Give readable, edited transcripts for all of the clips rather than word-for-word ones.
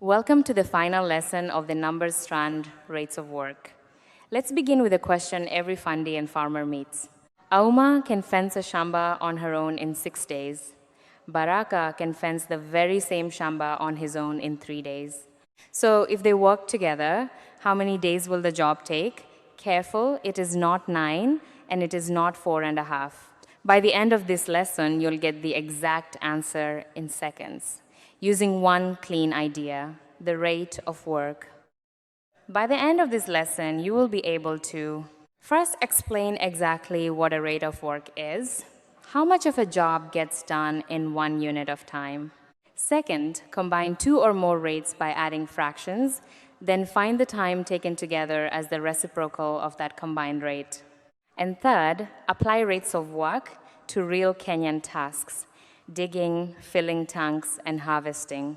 Welcome to the final lesson of the numbers strand rates of work. Let's begin with a question every Fundi and farmer meets. Auma can fence a shamba on her own in 6 days. Baraka can fence the very same shamba on his own in 3 days. So if they work together, how many days will the job take? Careful, it is not 9 and it is not 4.5. By the end of this lesson, you'll get the exact answer in seconds, using one clean idea, the rate of work. By the end of this lesson, you will be able to first explain exactly what a rate of work is, how much of a job gets done in 1 unit of time. Second, combine 2 or more rates by adding fractions, then find the time taken together as the reciprocal of that combined rate. And third, apply rates of work to real Kenyan tasks, digging, filling tanks, and harvesting.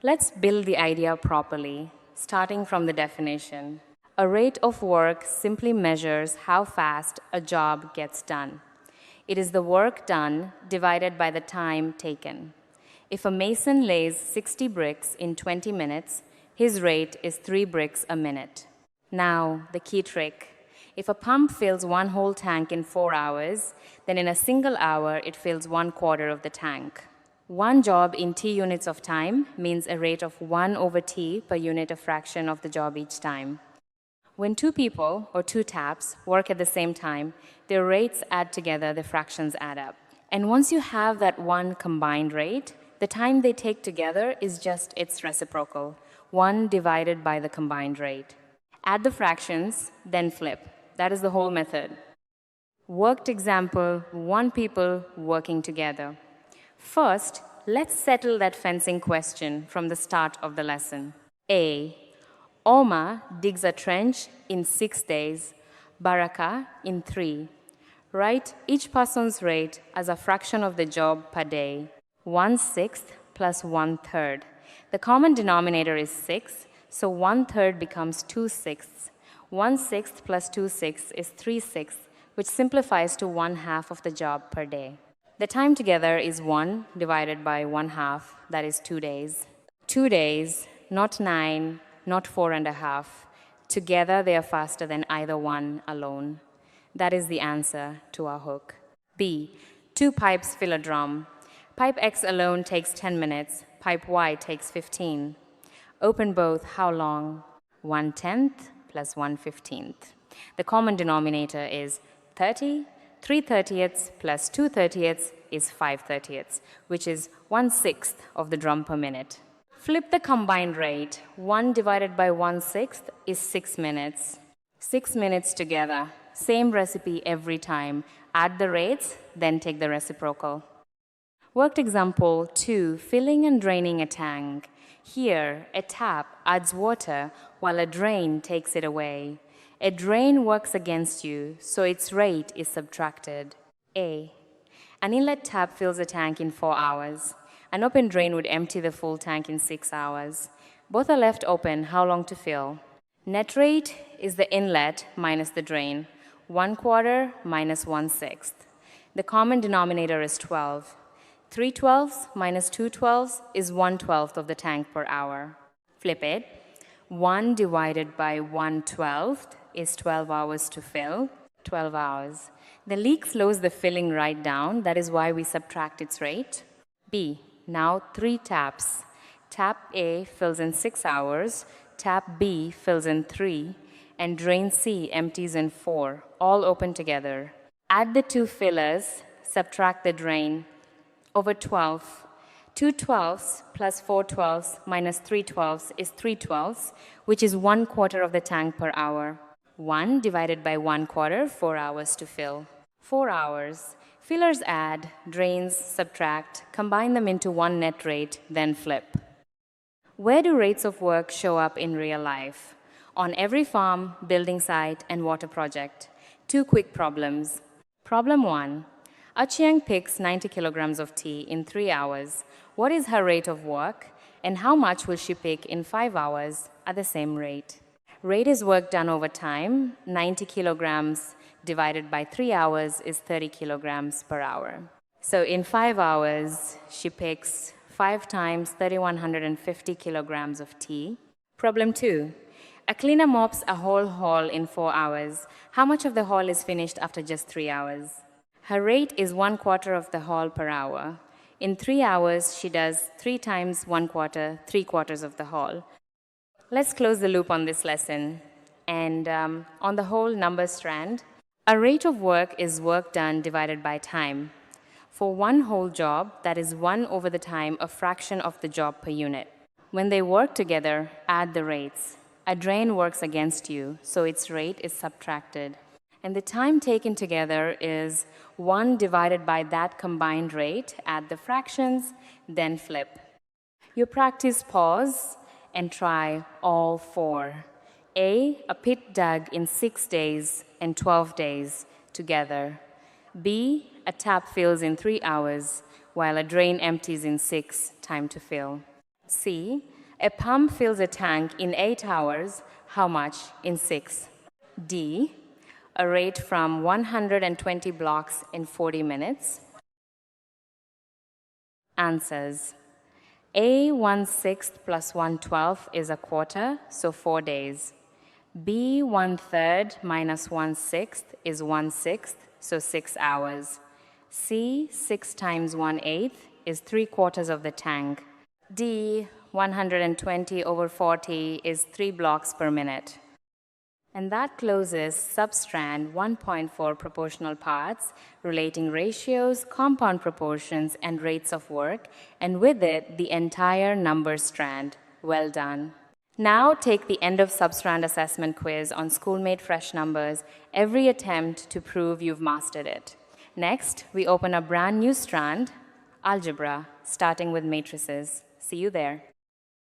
Let's build the idea properly, starting from the definition. A rate of work simply measures how fast a job gets done. It is the work done divided by the time taken. If a mason lays 60 bricks in 20 minutes, his rate is 3 bricks a minute. Now, the key trick. If a pump fills 1 whole tank in 4 hours, then in a single hour, it fills 1/4 of the tank. 1 job in t units of time means a rate of 1/t per unit of fraction of the job each time. When 2 people, or 2 taps, work at the same time, their rates add together, the fractions add up. And once you have that one combined rate, the time they take together is just its reciprocal, 1 divided by the combined rate. Add the fractions, then flip. That is the whole method. Worked example, 1 people working together. First, let's settle that fencing question from the start of the lesson. A. Oma digs a trench in 6 days, Baraka in 3. Write each person's rate as a fraction of the job per day. 1/6 plus 1/3. The common denominator is 6, so 1/3 becomes 2/6. 1/6 plus 2/6 is 3/6, which simplifies to 1/2 of the job per day. The time together is 1 divided by 1/2, that is 2 days. 2 days, not 9, not 4.5. Together they are faster than either one alone. That is the answer to our hook. B. 2 pipes fill a drum. Pipe X alone takes 10 minutes. Pipe Y takes 15. Open both, how long? 1/10 plus 1/15. The common denominator is 30. 3/30 plus 2/30 is 5/30, which is 1/6 of the drum per minute. Flip the combined rate. 1 divided by 1/6 is 6 minutes. 6 minutes together. Same recipe every time. Add the rates, then take the reciprocal. Worked example 2, filling and draining a tank. Here, a tap adds water while a drain takes it away. A drain works against you, so its rate is subtracted. A. An inlet tap fills a tank in 4 hours. An open drain would empty the full tank in 6 hours. Both are left open. How long to fill? Net rate is the inlet minus the drain. 1/4 minus 1/6. The common denominator is 12. 3/12 minus 2/12 is 1/12 of the tank per hour. Flip it. 1 divided by 1/12 is 12 hours to fill, 12 hours. The leak slows the filling right down. That is why we subtract its rate. B. Now 3 taps. Tap A fills in 6 hours, tap B fills in 3, and drain C empties in 4, all open together. Add the 2 fillers, subtract the drain. Over 12. 2/12 plus 4/12 minus 3/12 is 3/12, which is 1/4 of the tank per hour. 1 divided by 1/4, 4 hours to fill. 4 hours. Fillers add, drains subtract, combine them into one net rate, then flip. Where do rates of work show up in real life? On every farm, building site, and water project. 2 quick problems. Problem 1. Achiang picks 90 kilograms of tea in 3 hours. What is her rate of work, and how much will she pick in 5 hours at the same rate? Rate is work done over time. 90 kilograms divided by 3 hours is 30 kilograms per hour. So in 5 hours, she picks 5 times 3,150 kilograms of tea. Problem 2. A cleaner mops a whole hall in 4 hours. How much of the hall is finished after just 3 hours? Her rate is 1/4 of the hall per hour. In 3 hours, she does 3 times 1/4, 3/4 of the hall. Let's close the loop on this lesson. And on the whole number strand, a rate of work is work done divided by time. For one whole job, that is 1 over the time, a fraction of the job per unit. When they work together, add the rates. A drain works against you, so its rate is subtracted. And the time taken together is 1 divided by that combined rate, add the fractions, then flip. You practice pause and try all 4. A pit dug in 6 days and 12 days together. B, a tap fills in 3 hours, while a drain empties in 6, time to fill. C, a pump fills a tank in 8 hours, how much in 6? D, a rate from 120 blocks in 40 minutes. Answers. A, 1/6 plus 1/12 is a quarter, so 4 days. B, 1/3 minus 1/6 is 1/6, so 6 hours. C, 6 times 1/8 is 3/4 of the tank. D, 120 over 40 is 3 blocks per minute. And that closes sub-strand 1.4 proportional parts relating ratios, compound proportions, and rates of work, and with it, the entire number strand. Well done. Now take the end of sub-strand assessment quiz on school-made fresh numbers, every attempt to prove you've mastered it. Next, we open a brand new strand, algebra, starting with matrices. See you there.